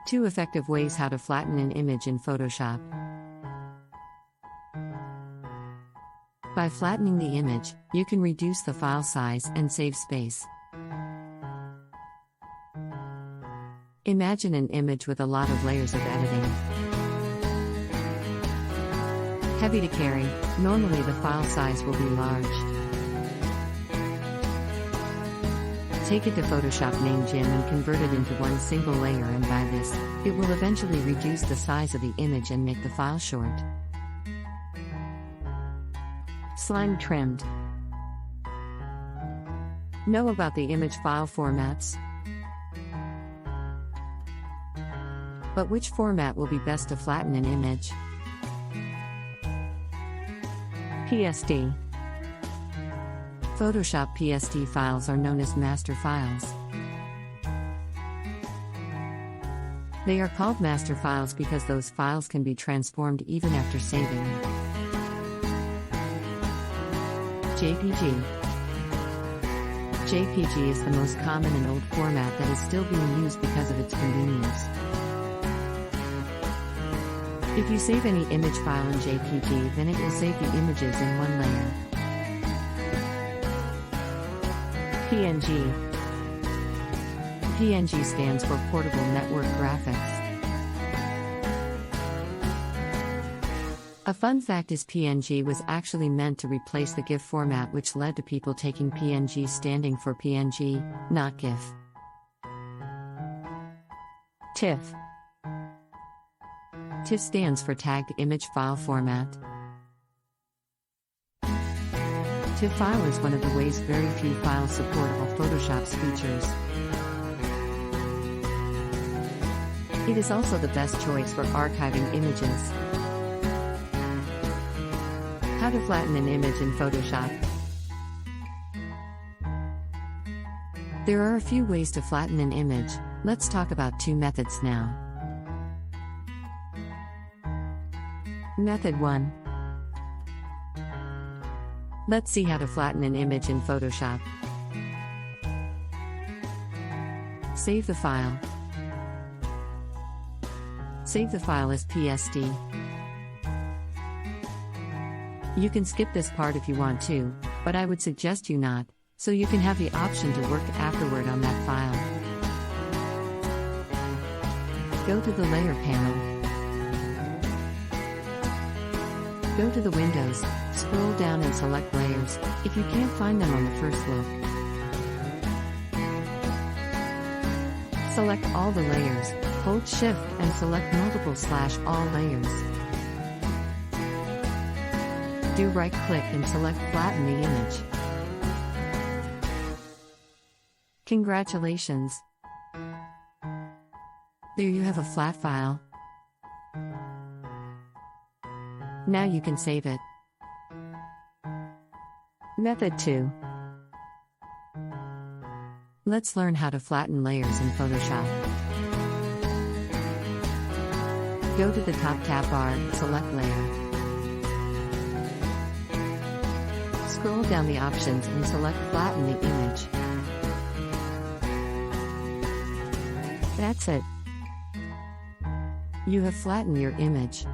2 effective ways how to flatten an image in Photoshop. By flattening the image, you can reduce the file size and save space. Imagine an image with a lot of layers of editing. Heavy to carry, normally the file size will be large. Take it to Photoshop Name Gym and convert it into one single layer, and by this, it will eventually reduce the size of the image and make the file short. Slime trimmed. Know about the image file formats? But which format will be best to flatten an image? PSD. Photoshop PSD files are known as master files. They are called master files because those files can be transformed even after saving. JPG. JPG is the most common and old format that is still being used because of its convenience. If you save any image file in JPG, then it will save the images in one layer. PNG. PNG stands for Portable Network Graphics. A fun fact is PNG was actually meant to replace the GIF format, which led to people taking PNG standing for PNG, not GIF. TIFF. TIFF stands for Tagged Image File Format. TIFF file is one of the ways very few files support all Photoshop's features. It is also the best choice for archiving images. How to flatten an image in Photoshop. There are a few ways to flatten an image. Let's talk about 2 methods now. Method 1. Let's see how to flatten an image in Photoshop. Save the file. Save the file as PSD. You can skip this part if you want to, but I would suggest you not, so you can have the option to work afterward on that file. Go to the Layer panel. Go to the Windows, scroll down and select Layers, if you can't find them on the first look. Select all the layers, hold Shift and select multiple/all layers. Do right-click and select Flatten the image. Congratulations! There you have a flat file. Now you can save it. Method 2. Let's learn how to flatten layers in Photoshop. Go to the top tab bar and select Layer. Scroll down the options and select Flatten the image. That's it. You have flattened your image.